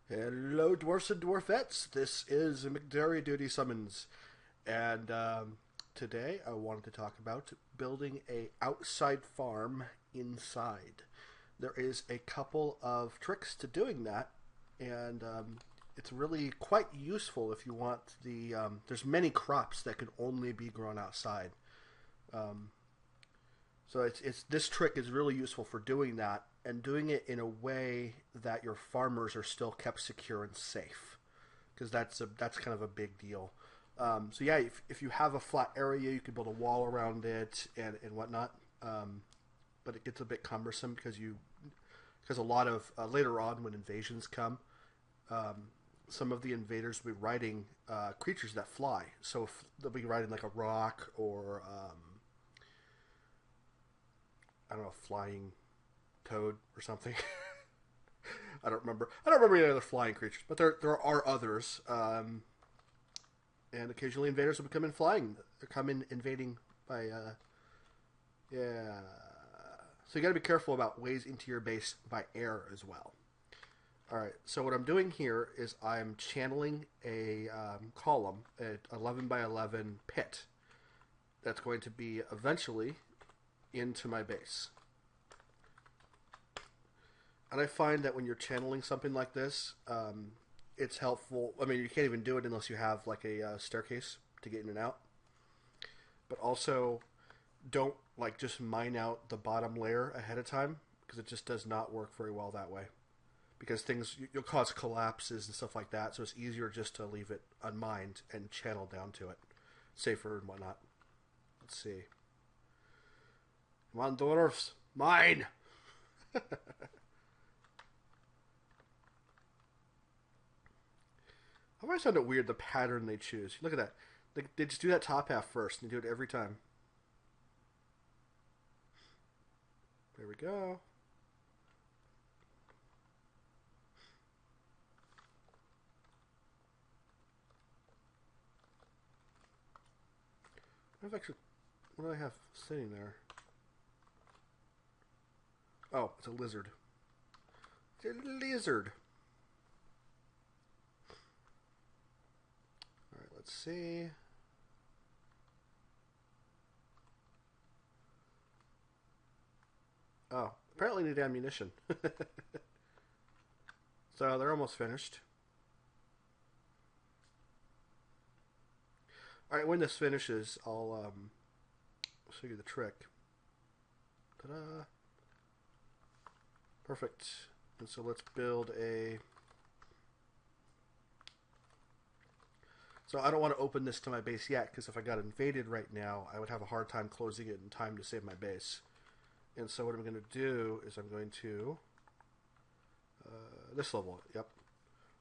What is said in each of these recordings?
Hello, dwarfs and dwarfettes. This is McDairy Duty Summons, and today I wanted to talk about building a outside farm inside. There is a couple of tricks to doing that, and it's really quite useful if you want the. There's many crops that can only be grown outside. Um, so it's this trick is really useful for doing that and doing it in a way that your farmers are still kept secure and safe because that's kind of a big deal. So yeah, if you have a flat area, you can build a wall around it and whatnot. But it gets a bit cumbersome because a lot of later on when invasions come, some of the invaders will be riding creatures that fly. So if they'll be riding like a rock or I don't know, flying toad or something. I don't remember. I don't remember any other flying creatures, but there are others. And occasionally invaders will come in flying. They come in invading by yeah. So you got to be careful about ways into your base by air as well. All right. So what I'm doing here is I'm channeling a column, an 11 by 11 pit that's going to be eventually into my base. And I find that when you're channeling something like this, it's helpful. I mean, you can't even do it unless you have like a staircase to get in and out. But also, don't like just mine out the bottom layer ahead of time because it just does not work very well that way. Because you'll cause collapses and stuff like that. So it's easier just to leave it unmined and channel down to it, safer and whatnot. Let's see. Come on, dwarfs, mine. I always found it weird the pattern they choose. Look at that. They just do that top half first and they do it every time. There we go. I've actually, what do I have sitting there? Oh, it's a lizard. It's a lizard. All right, let's see. Oh, apparently need ammunition. So they're almost finished. All right, when this finishes, I'll show you the trick. Ta-da! Perfect. And so let's build a. So I don't want to open this to my base yet because if I got invaded right now, I would have a hard time closing it in time to save my base. And so what I'm going to do is I'm going to this level. Yep.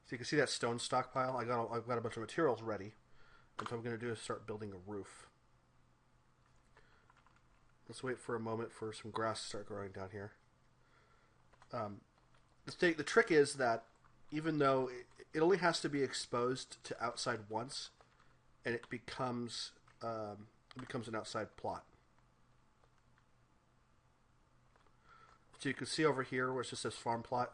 So you can see that stone stockpile. I've got a bunch of materials ready. And so what I'm going to do is start building a roof. Let's wait for a moment for some grass to start growing down here. The trick is that even though it only has to be exposed to outside once, and it becomes an outside plot. So you can see over here where it just says farm plot,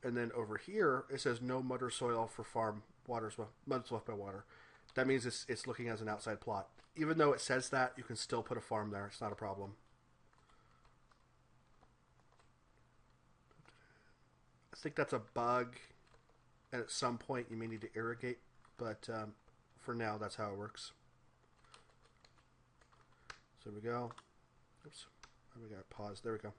and then over here it says no mud or soil for farm waters mud's left by water. That means it's looking as an outside plot. Even though it says that, you can still put a farm there. It's not a problem. I think that's a bug, and at some point you may need to irrigate, but for now that's how it works. So we go. Oops, we got pause. There we go.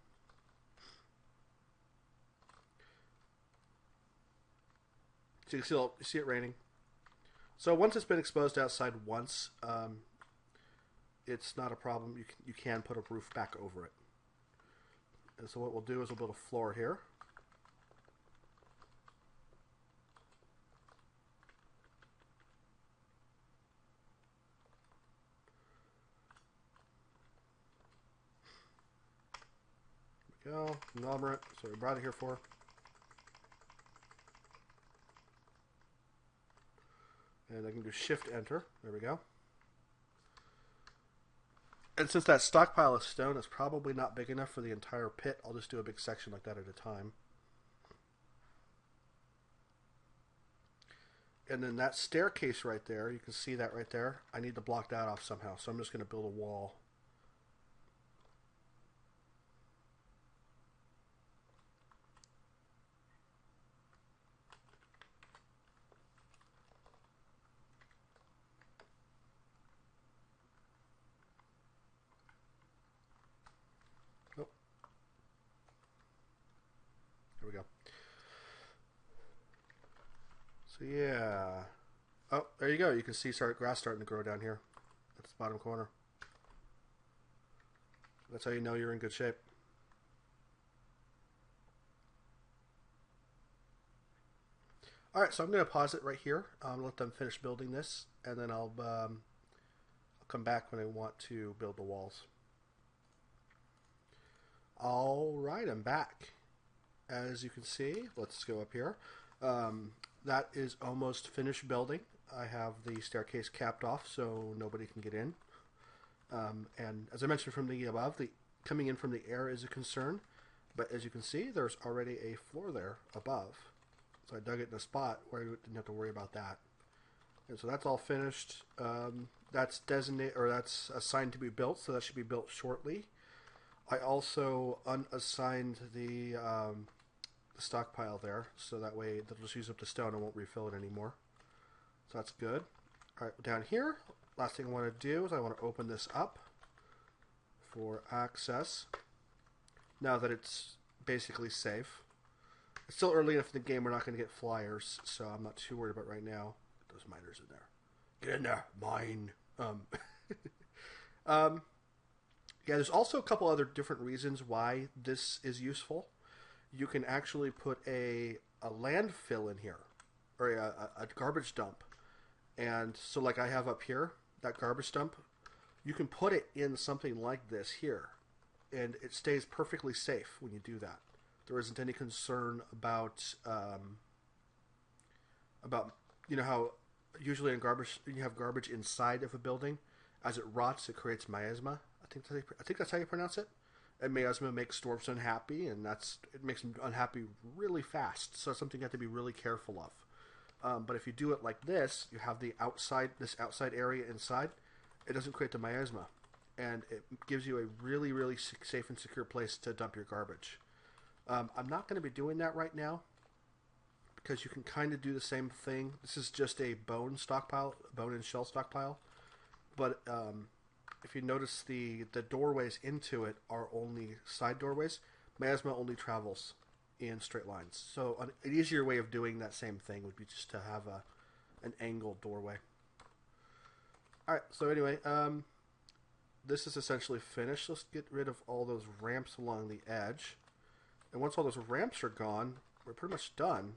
So you see it raining. So once it's been exposed outside once, it's not a problem. You can put a roof back over it. And so what we'll do is we'll build a floor here. Go, conglomerate, so we brought it here for. And I can do shift enter. There we go. And since that stockpile of stone is probably not big enough for the entire pit, I'll just do a big section like that at a time. And then that staircase right there, you can see that right there. I need to block that off somehow, so I'm just going to build a wall. Oh, here we go. So yeah. Oh, there you go. You can see grass starting to grow down here. That's the bottom corner. That's how you know you're in good shape. Alright, so I'm going to pause it right here. Let them finish building this, and then I'll come back when I want to build the walls. Alright, I'm back. As you can see, let's go up here. That is almost finished building. I have the staircase capped off so nobody can get in. And as I mentioned from the above, the coming in from the air is a concern. But as you can see, there's already a floor there above. So I dug it in a spot where I didn't have to worry about that. And so that's all finished. That's designated, or that's assigned to be built, so that should be built shortly. I also unassigned the stockpile there, so that way it'll just use up the stone and won't refill it anymore. So that's good. Alright, down here, last thing I want to do is I want to open this up for access. Now that it's basically safe. It's still early enough in the game, we're not going to get flyers, so I'm not too worried about right now. Get those miners in there. Get in there, mine. Yeah, there's also a couple other different reasons why this is useful. You can actually put a landfill in here, or a garbage dump. And so like I have up here, that garbage dump, you can put it in something like this here. And it stays perfectly safe when you do that. There isn't any concern about you know how usually in garbage you have garbage inside of a building. As it rots, it creates miasma. I think that's how you pronounce it. And miasma makes dwarves unhappy, and it makes them unhappy really fast. So it's something you have to be really careful of. But if you do it like this, you have this outside area inside. It doesn't create the miasma, and it gives you a really, really safe and secure place to dump your garbage. I'm not going to be doing that right now because you can kind of do the same thing. This is just a bone and shell stockpile. But if you notice, the doorways into it are only side doorways. Miasma only travels in straight lines. So an easier way of doing that same thing would be just to have an angled doorway. Alright, so anyway, this is essentially finished. Let's get rid of all those ramps along the edge. And once all those ramps are gone, we're pretty much done.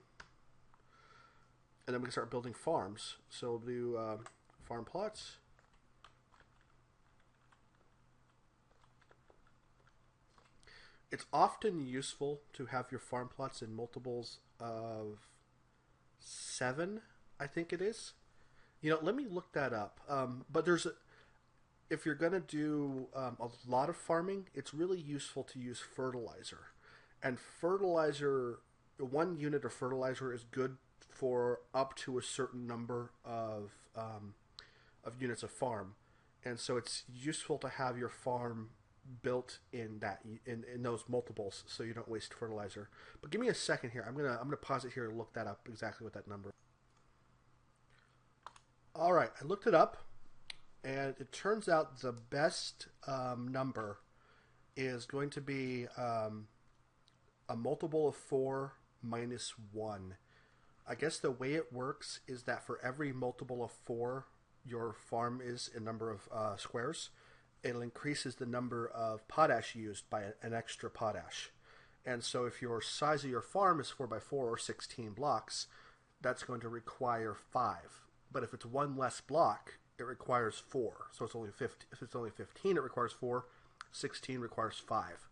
And then we can start building farms. So we'll do farm plots. It's often useful to have your farm plots in multiples of 7, I think it is. You know, let me look that up. But if you're going to do a lot of farming, it's really useful to use fertilizer. And fertilizer, 1 unit of fertilizer is good for up to a certain number of units of farm. And so it's useful to have your farm built in those multiples so you don't waste fertilizer. But give me a second here. I'm gonna pause it here and look that up, exactly what that number. Alright, I looked it up, and it turns out the best number is going to be a multiple of 4 minus 1. I guess the way it works is that for every multiple of 4 your farm is in number of squares, it increases the number of potash used by an extra potash. And so if your size of your farm is 4 by 4 or 16 blocks, that's going to require 5. But if it's 1 less block, it requires 4. So it's only 15. If it's only 15, it requires 4. 16 requires 5.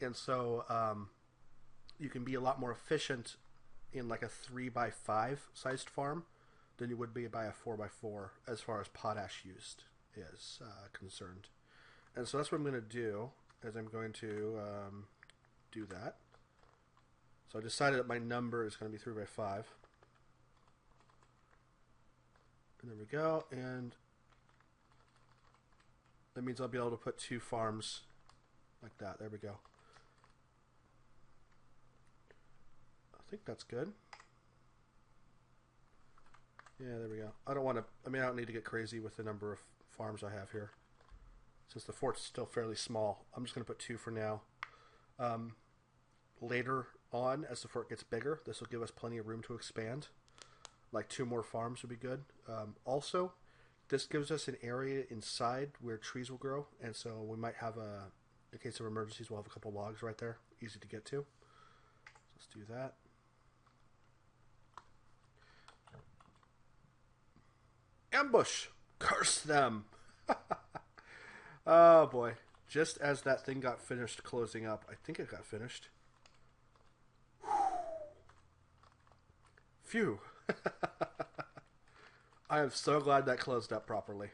And so you can be a lot more efficient in like a 3 by 5 sized farm than you would be by a 4 by 4 as far as potash used is concerned. And so that's what I'm going to do, is I'm going to do that. So I decided that my number is going to be 3 by 5. And there we go. And that means I'll be able to put 2 farms like that. There we go. I think that's good. Yeah, there we go. I don't want to, I mean, I don't need to get crazy with the number of farms I have here. Since the fort's still fairly small, I'm just going to put 2 for now. Later on, as the fort gets bigger, this will give us plenty of room to expand. Like 2 more farms would be good. Also, this gives us an area inside where trees will grow, and so we might have in case of emergencies, we'll have a couple logs right there, easy to get to. So let's do that. Ambush! Curse them! Oh boy. Just as that thing got finished closing up, I think it got finished. Phew. I am so glad that closed up properly.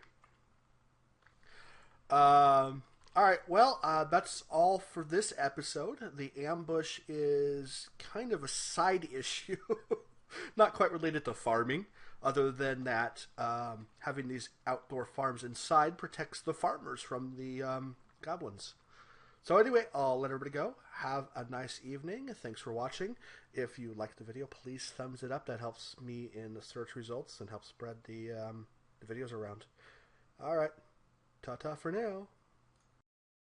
Alright, well, that's all for this episode. The ambush is kind of a side issue. Not quite related to farming, other than that having these outdoor farms inside protects the farmers from the goblins. So anyway, I'll let everybody go. Have a nice evening. Thanks for watching. If you liked the video, please thumbs it up. That helps me in the search results and helps spread the videos around. All right. Ta-ta for now.